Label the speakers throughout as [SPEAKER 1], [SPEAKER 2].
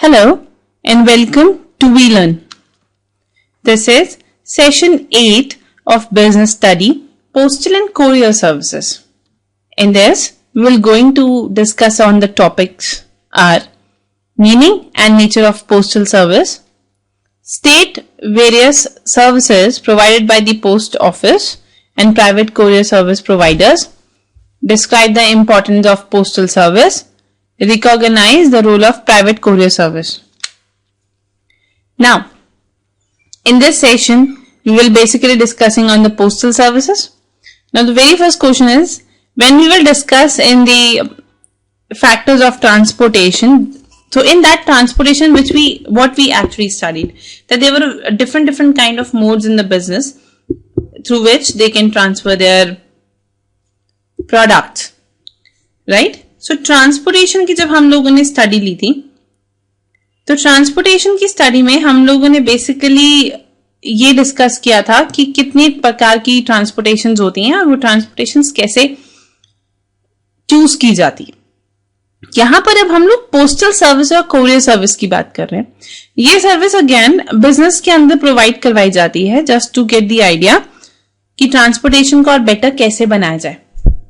[SPEAKER 1] Hello and welcome to WeLearn. This is session 8 of Business Study, Postal and Courier Services. In this, we will going to discuss on the topics are meaning and nature of postal service, state various services provided by the post office and private courier service providers, describe the importance of postal service, recognize the role of private courier service. Now, in this session, we will basically discussing on the postal services. Now, the very first question is, when we will discuss in the factors of transportation, so in that transportation what we actually studied, that there were different kind of modes in the business through which they can transfer their products, right? So transportation की जब हम लोगों ने study ली थी, तो transportation की study में हम लोगों ने बेसिकली ये डिस्कस किया था कि कितने प्रकार की ट्रांसपोर्टेशन होती हैं और वो ट्रांसपोर्टेशन कैसे चूज की जाती है. यहां पर अब हम लोग पोस्टल सर्विस और कोरियर सर्विस की बात कर रहे हैं. ये सर्विस अगेन बिजनेस के अंदर प्रोवाइड करवाई जाती है just to get the idea कि ट्रांसपोर्टेशन को और बेटर कैसे बनाया जाए.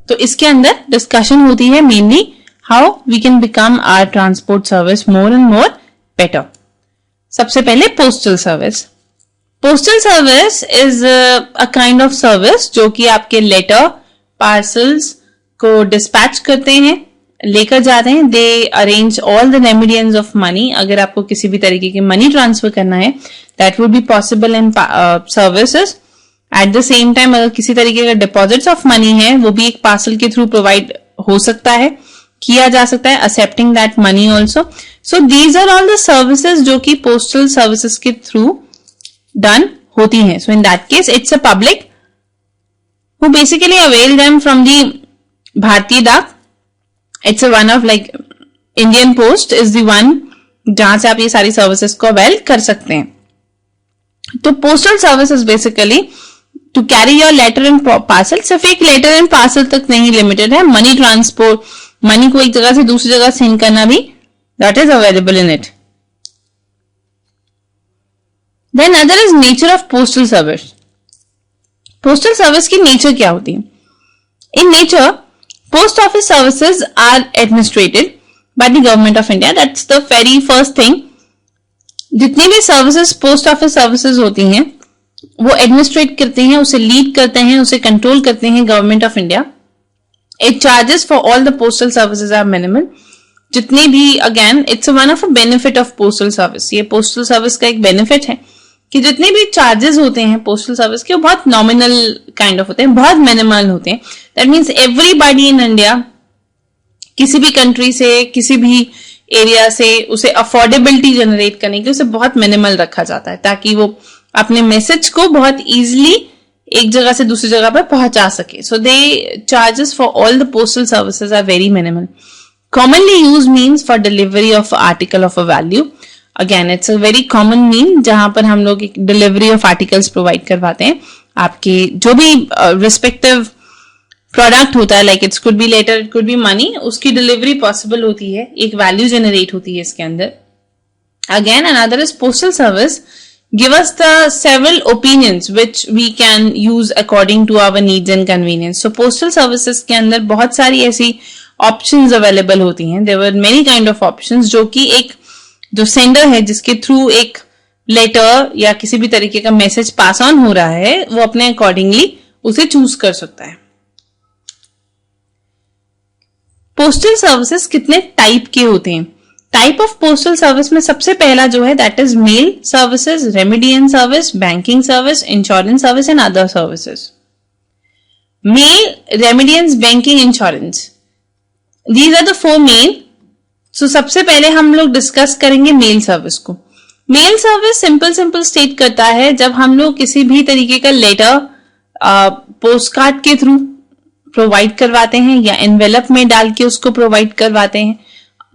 [SPEAKER 1] तो इसके अंदर डिस्कशन होती है mainly how we can become our transport service more and more better. सबसे पहले postal service. Postal service is a kind of service जो कि आपके लेटर पार्सल्स को डिस्पैच करते हैं, लेकर जाते हैं. They arrange all the remittances of money. अगर आपको किसी भी तरीके की मनी ट्रांसफर करना है that would be possible in services. At the same time अगर किसी तरीके का डिपॉजिट्स ऑफ मनी है वो भी एक पार्सल के थ्रू प्रोवाइड हो सकता है, किया जा सकता है, accepting that money also. So these are all the services जो कि पोस्टल सर्विसेज के थ्रू डन होती हैं. So in that case it's a public who basically avail them from the Bharatiya Dak. It's one of like Indian post is the one जहां से आप ये सारी सर्विसेज को अवेल कर सकते हैं. तो postal services basically to carry your letter and parcel, सिर्फ एक लेटर एंड पार्सल तक नहीं लिमिटेड है. मनी ट्रांसपोर्ट, मनी को एक जगह से दूसरी जगह सेंड करना भी that is available in it. Then other is nature of postal service. Postal service की नेचर क्या होती है? In nature post office services are administered by the government of India. That's the very first thing. जितनी भी services post office services होती हैं वो administrate करते हैं, उसे लीड करते हैं, उसे कंट्रोल करते हैं government of India. It charges for all the postal services are minimal. जितने भी again it's one of a benefit of postal service. ये पोस्टल सर्विस का एक बेनिफिट है कि जितने भी चार्जेस होते हैं पोस्टल सर्विस के वो बहुत नॉमिनल काइंड ऑफ होते हैं, बहुत मिनिमल होते हैं. That means everybody in India किसी भी कंट्री से किसी भी एरिया से उसे अफोर्डेबिलिटी जनरेट करने के उसे बहुत मिनिमल रखा जाता है ताकि वो अपने मैसेज को बहुत इजीली एक जगह से दूसरी जगह पर पहुंचा सके. So the charges for all the postal services are very minimal. Commonly use means for delivery of article of a value. Again it's a very common mean जहां पर हम लोग एक डिलीवरी ऑफ आर्टिकल्स प्रोवाइड करवाते हैं. आपके जो भी रिस्पेक्टिव प्रोडक्ट होता है, like it's could be letter, it could be money, उसकी डिलीवरी पॉसिबल होती है, एक वैल्यू जनरेट होती है इसके अंदर. Again another is postal service give us the several opinions which we can use according to our needs and convenience. So postal services के अंदर बहुत सारी ऐसी options available होती हैं. There were many kind of options जो कि एक जो sender है जिसके थ्रू एक letter या किसी भी तरीके का मैसेज पास ऑन हो रहा है वो अपने accordingly उसे चूज कर सकता है. पोस्टल सर्विसेज कितने टाइप के होते हैं? टाइप ऑफ पोस्टल सर्विस में सबसे पहला जो है that is mail services, remittance service, banking service, insurance service and other services. Mail, remittances, banking, insurance, these are the four main. So सबसे पहले हम लोग डिस्कस करेंगे मेल सर्विस को. मेल सर्विस सिंपल स्टेट करता है जब हम लोग किसी भी तरीके का लेटर पोस्ट कार्ड के थ्रू प्रोवाइड करवाते हैं या एनवेलप में डाल के उसको प्रोवाइड करवाते हैं.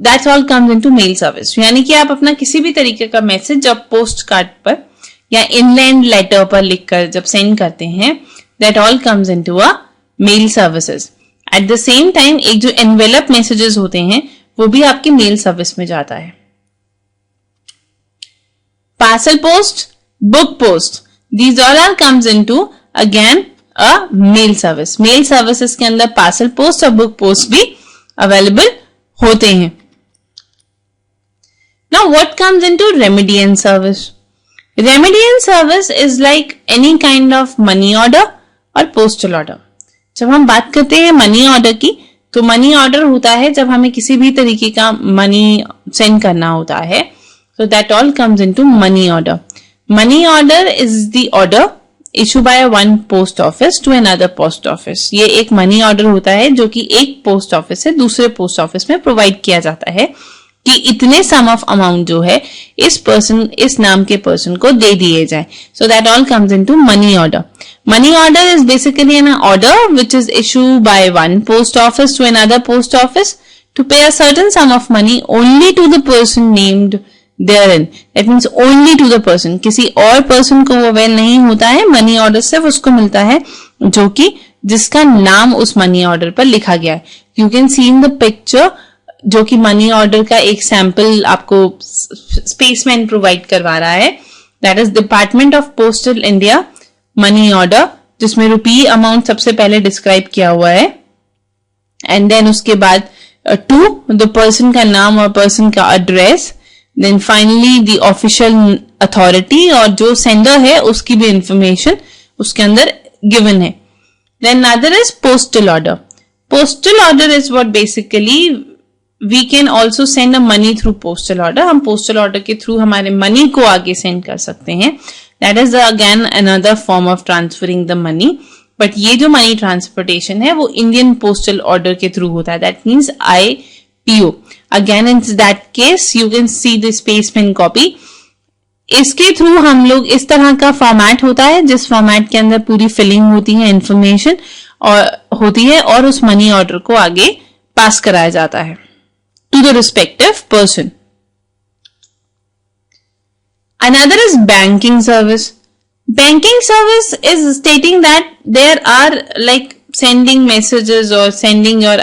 [SPEAKER 1] That's all comes into mail service. यानी कि आप अपना किसी भी तरीके का मैसेज जब पोस्ट कार्ड पर या इनलैंड लेटर पर लिखकर जब सेंड करते हैं, that all comes into a mail services. At the same time एक जो एनवेलप मैसेजेस होते हैं वो भी आपके मेल सर्विस में जाता है. parcel post, book post, these all are comes into again a mail service. Mail services के अंदर parcel post और book post भी available होते हैं. Now what comes into remittance service? Remittance service is like any kind of money order और postal order. जब हम बात करते हैं मनी ऑर्डर की, तो मनी ऑर्डर होता है जब हमें किसी भी तरीके का मनी सेंड करना होता है. So that all comes into money order. Money order is the order issued by one post office to another post office. ये एक मनी ऑर्डर होता है जो कि एक पोस्ट ऑफिस से दूसरे पोस्ट ऑफिस में प्रोवाइड किया जाता है कि इतने सम ऑफ अमाउंट जो है इस नाम के पर्सन को दे दिए जाए. So that all comes into money order. Money order is basically an order which is issued by one post office to another post office to pay a certain sum of money only to the person named therein. That means only to the person. किसी और person को वो avail नहीं होता है. Money order सिर्फ उसको मिलता है जो कि जिसका नाम उस मनी ऑर्डर पर लिखा गया है. You can C in the picture जो कि मनी ऑर्डर का एक सैंपल आपको स्पेसमैन प्रोवाइड करवा रहा है. That is department of postal India money order, जिसमें रुपी अमाउंट सबसे पहले डिस्क्राइब किया हुआ है एंड देन उसके बाद टू द पर्सन का नाम और पर्सन का address, then finally the official authority और जो सेंडर है उसकी भी इंफॉर्मेशन उसके अंदर गिवन है. Then other is postal order. Postal order is what basically we can also send a money through postal order. हम पोस्टल ऑर्डर के थ्रू हमारे मनी को आगे सेंड कर सकते हैं. That is again another form of transferring the money. But ये जो मनी ट्रांसपोर्टेशन है वो इंडियन पोस्टल ऑर्डर के थ्रू होता है. That means IPO. Again in that case you can see the spaceman copy. इसके थ्रू हम लोग इस तरह का फॉर्मेट होता है जिस फॉर्मेट के अंदर पूरी फिलिंग होती है, इंफॉर्मेशन और होती है और उस मनी ऑर्डर को आगे पास कराया जाता है to the respective person. Another is banking service. Banking service is stating that there are like sending messages or sending your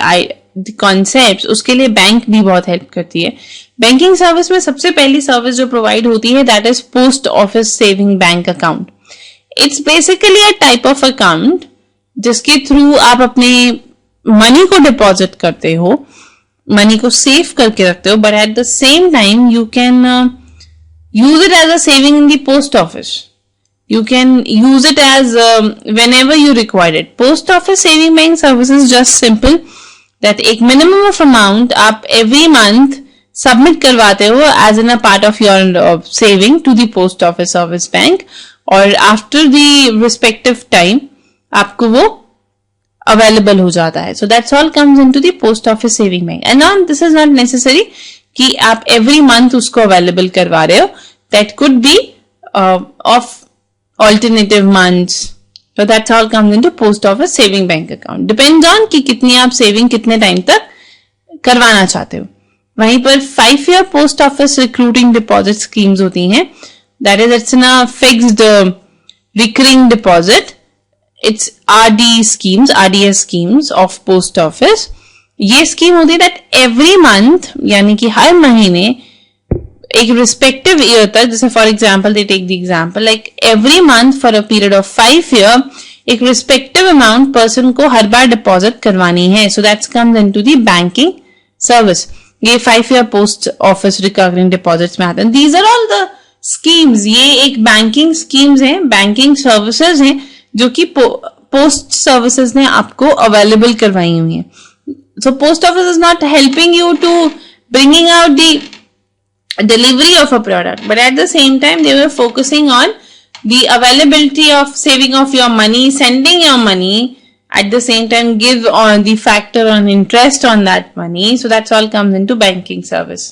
[SPEAKER 1] concepts. उसके लिए बैंक भी बहुत हेल्प करती है. बैंकिंग सर्विस में सबसे पहली सर्विस जो प्रोवाइड होती है that is post office saving bank account. It's basically a type of account जिसके थ्रू आप अपने मनी को डिपॉजिट करते हो, मनी को सेव करके रखते हो, but at the same time you can use it as a saving in the post office. You can use it as whenever you require it. Post office saving bank service is just simple that एक minimum of amount आप every month submit करवाते हो as in a part of your saving to the post office service bank और after the respective time आपको वो available हो जाता है. So that's all comes into the post office saving bank. And now this is not necessary कि आप every month उसको available करवा रहे हो. That could be of alternative months. तो that's all comes into post office saving bank account. Depends on कि कितनी आप सेविंग कितने टाइम तक करवाना चाहते हो. वहीं पर 5 year post office recruiting deposit schemes होती हैं. That is it's in a fixed recurring deposit. It's RDS schemes of post office. ये स्कीम होती है दैट एवरी मंथ यानी कि हर महीने एक रिस्पेक्टिव ईयर तक, जैसे for example they take the example like every month for a period of 5 year एक रिस्पेक्टिव अमाउंट पर्सन को हर बार डिपॉजिट करवानी है. So that's comes into the banking service. ये 5 year post office recurring deposits में आते हैं. These are all the schemes. ये एक बैंकिंग स्कीम्स हैं, बैंकिंग सर्विसेज हैं जो कि पोस्ट सर्विसेज ने आपको अवेलेबल करवाई हुई है. So post office is not helping you to bringing out the delivery of a product, but at the same time they were focusing on the availability of saving of your money, sending your money, at the same time give on the factor on interest on that money. So that's all comes into banking service.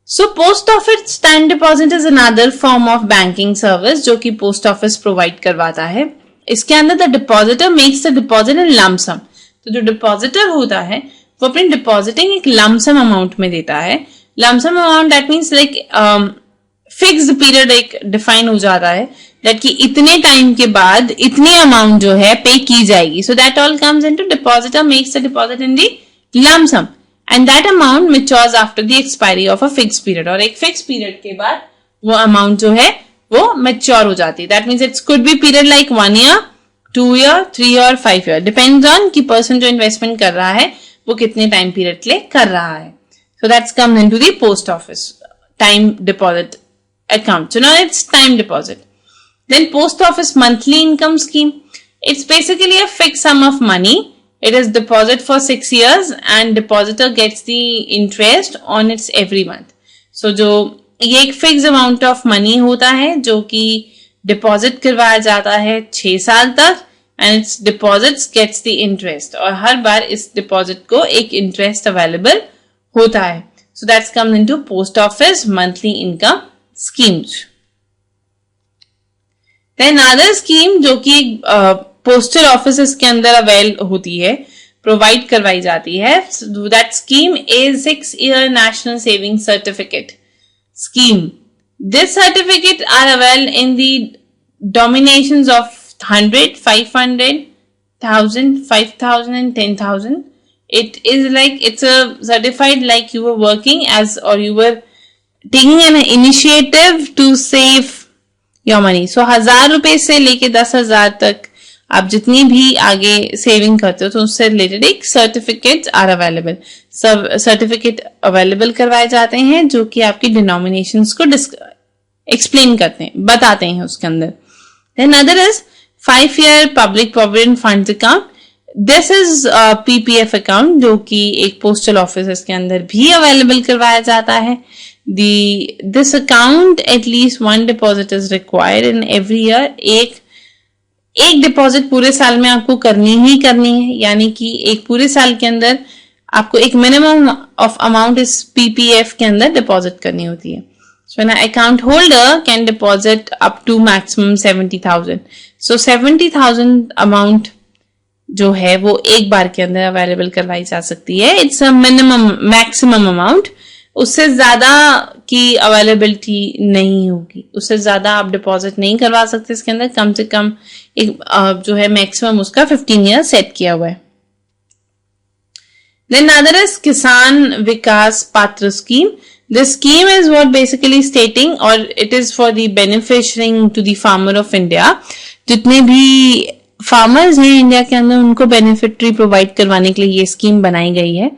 [SPEAKER 1] So post office time deposit is another form of banking service जो कि post office provide करवाता है. इसके अंदर the depositor makes the deposit in lump sum. तो जो depositor होता है वो अपनी डिपॉजिटिंग एक लमसम अमाउंट में देता है. Lump sum amount that means like fixed period एक डिफाइन हो जाता है दैट कि इतने टाइम के बाद इतनी अमाउंट जो है पे की जाएगी. So that all comes into depositor makes the deposit in the lump sum and that amount matures after the expiry of a fixed period. और एक फिक्स पीरियड के बाद वो अमाउंट जो है वो मैच्योर हो जाती है. That means it's could B period like 1 year, 2 year, 3 year, 5 year. Depends on कि पर्सन जो इन्वेस्टमेंट कर रहा है वो कितने टाइम पीरियड के लिए कर रहा है. So that's come into the post office time deposit account. So now it's time deposit. Then post office monthly income scheme. It's basically a fixed sum of money. It is deposit for 6 years and depositor gets the interest on its every month. So जो ये एक fix amount of money होता है जो कि deposit करवाया जाता है 6 साल तक and its deposits gets the interest. और हर बार इस डिपॉजिट को एक इंटरेस्ट अवेलेबल होता है. So that's comes into post office monthly income schemes. Then another scheme जो कि पोस्टल ऑफिस के अंदर अवेल होती है, प्रोवाइड करवाई जाती है. So that scheme is 6-year national savings certificate scheme. This certificate are avail in the denominations of 100, 500, 1000, 5000 and 10,000. It is like it's a certified like you were working as or you were taking an initiative to save your money. So 1000 रुपए से लेके 10,000 तक आप जितनी भी आगे saving करते हो तो उससे रिलेटेड एक सर्टिफिकेट आर अवेलेबल. सब सर्टिफिकेट अवेलेबल करवाए जाते हैं जो कि आपकी डिनोमिनेशंस को एक्सप्लेन करते हैं, बताते हैं उसके अंदर. Then other is 5-year public provident funds account. This is PPF account जो कि एक पोस्टल ऑफिस के अंदर भी अवेलेबल करवाया जाता है. This account at least 1 deposit is required in every year. एक डिपॉजिट पूरे साल में आपको करनी ही करनी है, यानी कि एक पूरे साल के अंदर आपको एक मिनिमम ऑफ अमाउंट इस पीपीएफ के अंदर डिपॉजिट करनी होती है. So an account holder can deposit up to maximum 70,000. So 70,000 amount जो है वो एक बार के अंदर अवेलेबल करवाई जा सकती है. It's a minimum maximum amount. उससे ज्यादा की अवेलेबिलिटी नहीं होगी, उससे ज्यादा आप डिपॉजिट नहीं करवा सकते इसके अंदर. कम से कम एक जो है मैक्सिमम उसका 15 ईयर सेट किया हुआ है. Then another is Kisan Vikas Patra scheme. This scheme is what basically stating or it is for the benefiting to the farmer of India. जितने भी फार्मर्स हैं इंडिया के अंदर उनको बेनिफिटरी प्रोवाइड करवाने के लिए ये स्कीम बनाई गई है.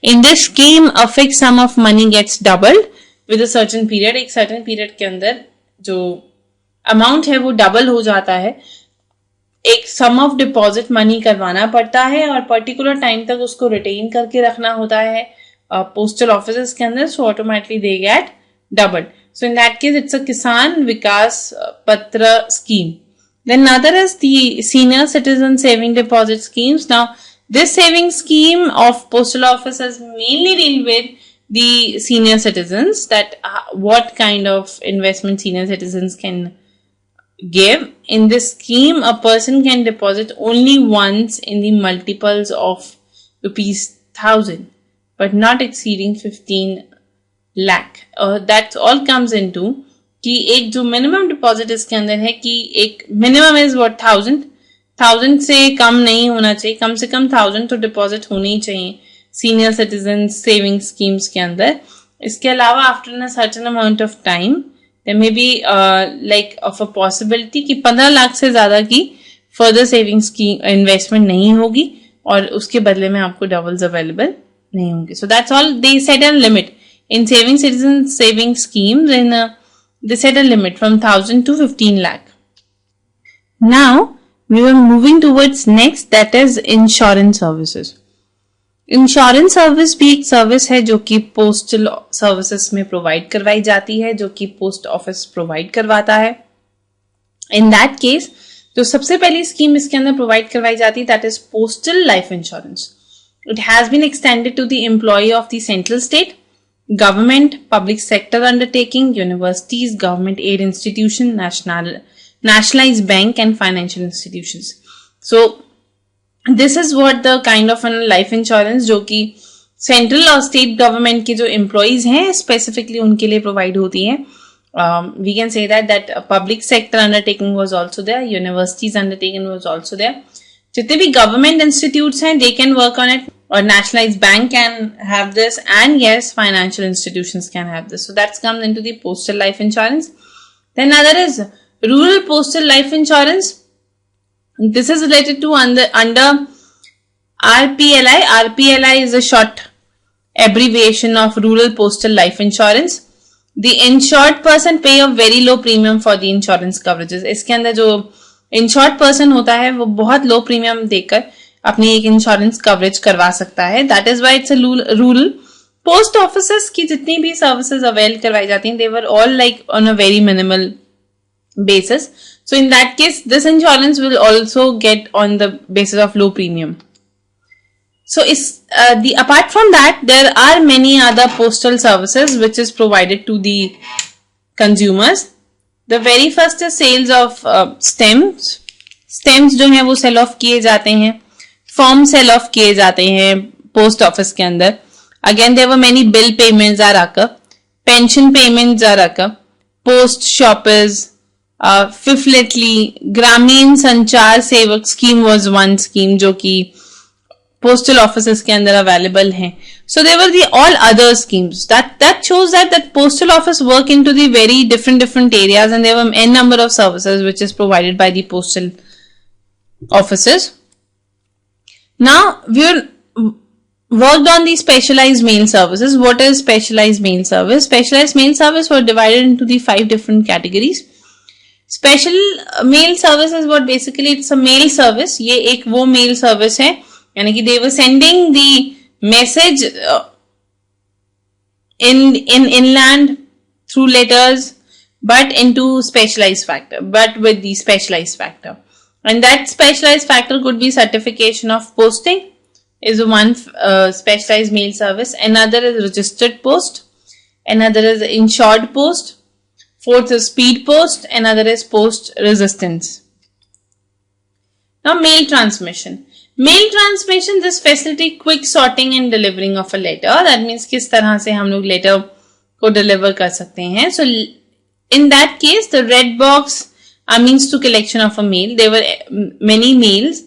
[SPEAKER 1] In this scheme a fix sum of money gets doubled with a certain period. एक सर्टेन पीरियड के अंदर जो अमाउंट है वो डबल हो जाता है. एक सम ऑफ डिपॉजिट मनी करवाना पड़ता है और पर्टिकुलर टाइम तक उसको रिटेन करके रखना होता है पोस्टल ऑफिस के अंदर. So automatically they get doubled. So in that case it's अ किसान विकास पत्र scheme. Then another is the senior citizen saving deposit schemes. Now, this saving scheme of postal offices mainly deal with the senior citizens, that what kind of investment senior citizens can give. In this scheme, a person can deposit only once in the multiples of rupees 1,000, but not exceeding 15 lakh. That all comes into कि एक जो minimum deposit इसके अंदर है कि एक minimum is what 1000 से कम नहीं होना चाहिए. कम से कम 1000 तो डिपॉजिट होनी चाहिए सीनियर सिटीजन सेविंग स्कीम्स के अंदर. इसके अलावा after a certain amount of time there may be like of a possibility कि 15 लाख से ज्यादा की फर्दर सेविंग्स की इन्वेस्टमेंट नहीं होगी और उसके बदले में आपको डबल्स अवेलेबल नहीं होंगे. So that's all. They set an limit in saving citizen saving schemes. In they set a limit from 1,000 to 15 lakh. Now we are moving towards next, that is insurance services. Insurance service भी एक service है जो कि postal services में provide करवाई जाती है, जो कि पोस्ट ऑफिस प्रोवाइड करवाता है. इन दैट केस जो सबसे पहली स्कीम इसके अंदर प्रोवाइड करवाई जाती है that is postal life insurance. It has been extended to the employ of the central state, government, public sector undertaking, universities, government aid institution, nationalized bank and financial institutions. So this is what the kind of life insurance जो कि central और state government के जो employees हैं specifically उनके लिए provide होती है. We can say that public sector undertaking was also there, universities undertaking was also there. जितने भी गवर्नमेंट इंस्टीट्यूट्स हैं they can work on it or nationalized bank can have this, and yes, financial institutions can have this. So that comes into the postal life insurance. Then another is rural postal life insurance. This is related to under RPLI. RPLI is a short abbreviation of rural postal life insurance. The insured person pay a very low premium for the insurance coverages. इसके अंदर जो insured person होता है वो बहुत low premium देकर अपनी एक insurance coverage करवा सकता है. That is why it's a rural. Post offices की जितनी भी services avail करवाई जाती हैं, they were all like on a very minimal basis. So in that case, this insurance will also get on the basis of low premium. So apart from that, there are many other postal services which is provided to the consumers. The very first is sales of stamps. Stamps जो हैं वो sell off किए जाते हैं. Form sell off किए जाते हैं post office के अंदर. Again, there were many bill payments are occur. Pension payments are occur. Post shoppers. Fifth, Gramin Sanchar Sevak scheme was one scheme जो कि postal offices के अंदर available हैं. So there were the all other schemes. That shows that postal office work into the very different areas, and there were n number of services which is provided by the postal offices. Now we worked on the specialized mail services. What is specialized mail service? Specialized mail service were divided into the 5 different categories. Special mail service is what basically it's a mail service. ये एक वो mail service है, यानी कि they were sending the message in inland through letters, but into specialized factor, but with the specialized factor. And that specialized factor could be certification of posting is one specialized mail service. Another is registered post. Another is insured post. Fourth is speed post. Another is post resistance. Now mail transmission. Mail transmission, this facility quick sorting and delivering of a letter. That means किस तरह से हम लोग letter को deliver कर सकते हैं. So in that case, the red box means to collection of a mail. There were many mails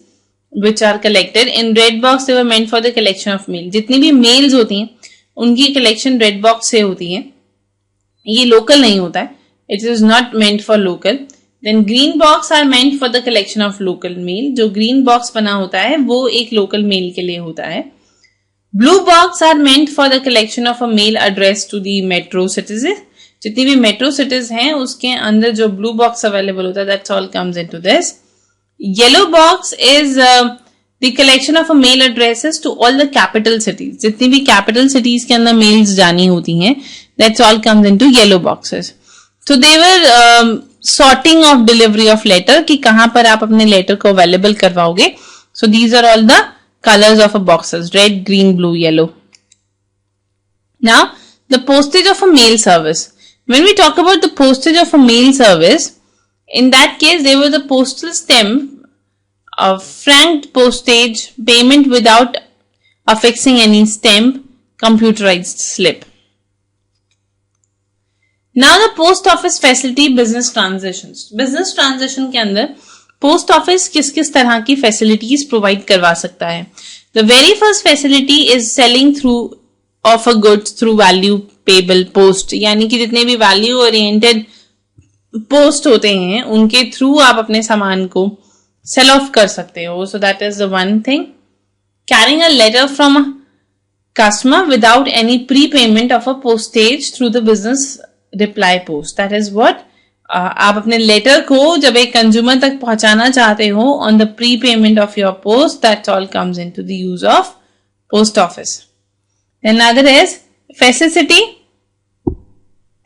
[SPEAKER 1] which are collected. In red box, they were meant for the collection of mail. जितनी भी mails होती हैं, उनकी collection red box से होती है. ये local नहीं होता है. It is not meant for local. Then green box are meant for the collection of local mail. जो green box बना होता है वो एक local mail के लिए होता है. Blue box are meant for the collection of a mail addressed to the metro cities. जितनी भी metro cities हैं उसके अंदर जो blue box available होता है, that's all comes into this. Yellow box is the collection of a mail addresses to all the capital cities. जितनी भी capital cities के अंदर mails जानी होती हैं, that's all comes into yellow boxes. So they were sorting of delivery of letter कि कहाँ पर आप अपने letter को available करवाओगे. So these are all the colors of a boxes: red, green, blue, yellow. Now the postage of a mail service. When we talk about the postage of a mail service, in that case there was a postal stamp of franked postage payment without affixing any stamp, computerized slip. Now the post office facility business transitions. Business transition के अंदर post office किस तरह की facilities provide करवा सकता है. The very first facility is selling through of a goods through value payable post. यानी कि जितने भी value oriented post होते हैं उनके through आप अपने सामान को sell off कर सकते हो. So that is the one thing. Carrying a letter from a customer without any prepayment of a postage through the business reply post. That is what आप अपने लेटर को जब एक कंज्यूमर तक पहुंचाना चाहते हो on the prepayment of your post, that all comes into the use of post office. Another is facility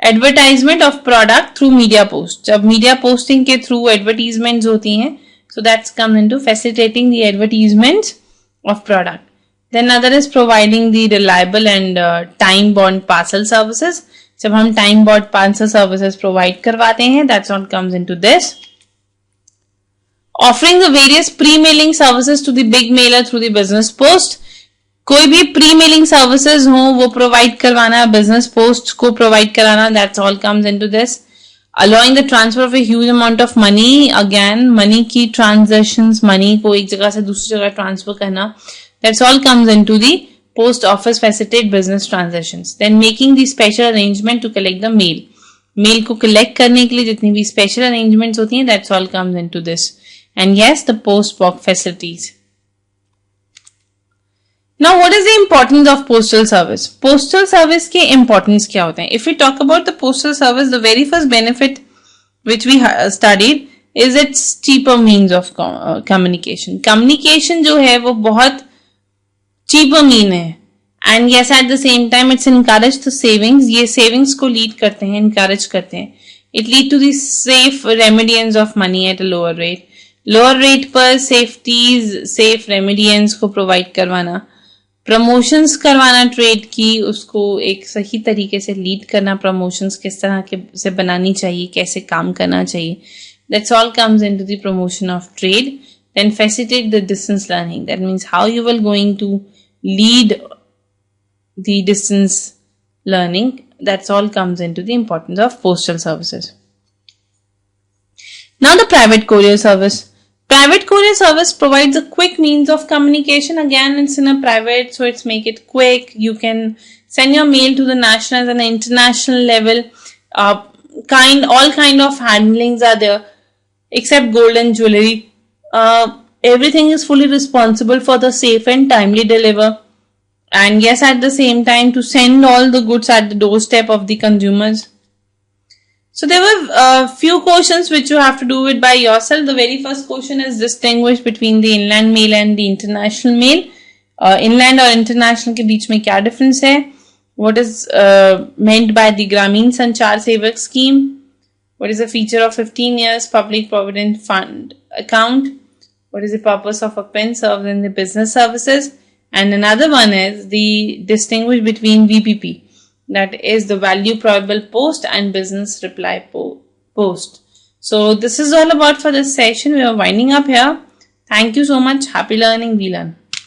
[SPEAKER 1] advertisement of product through media post. जब media posting के through advertisements होती हैं, so that's come into facilitating the advertisements of product. Then another is providing the reliable and time bound parcel services. जब हम time bond parcel services provide करवाते हैं, that's all comes into this. Offering the various pre mailing services to the big mailer through the business post. कोई भी pre mailing services हो वो provide करवाना, business post को प्रोवाइड कराना, that's all comes into this. Allowing the transfer of a huge amount of money. Again money की transactions, money को एक जगह से दूसरी जगह ट्रांसफर करना, That's all comes into the post office facilitate business transactions. Then making the special arrangement to collect the mail. Mail को collect करने के लिए जितनी भी special arrangements होती हैं, that's all comes into this. And yes, the post box facilities. Now, what is the importance of postal service? Postal service के importance क्या होते हैं? If we talk about the postal service, the very first benefit which we studied is its cheaper means of communication. Communication जो है वो बहुत cheaper mean है. And yes, at the same time, it's encourage the savings. ये savings को lead करते हैं, encourage करते हैं. It lead to the safe remittance of money at a lower rate. Lower rate पर safeties, safe remittance को provide करवाना, promotions करवाना trade की, उसको एक सही तरीके से lead करना, promotions किस तरह के से बनानी चाहिए, कैसे काम करना चाहिए. That's all comes into the promotion of trade. Then facilitate the distance learning. That means how you will going to lead the distance learning. That's all comes into the importance of postal services. Now the private courier service. Private courier service provides a quick means of communication. Again, it's in a private, so it's make it quick. You can send your mail to the national and international level. All kind of handlings are there, except gold and jewelry. Everything is fully responsible for the safe and timely deliver. And yes, at the same time, to send all the goods at the doorstep of the consumers. So there were a few questions which you have to do it by yourself. The very first question is distinguish between the inland mail and the international mail. Inland or international के बीच में क्या difference है? What is meant by the Grameen Sanchar Sevak scheme? What is the feature of 15 years public provident fund account? What is the purpose of a pen served in the business services? And another one is the distinguish between VPP. That is the value probable post and business reply post. So this is all about for this session. We are winding up here. Thank you so much. Happy learning. We learn.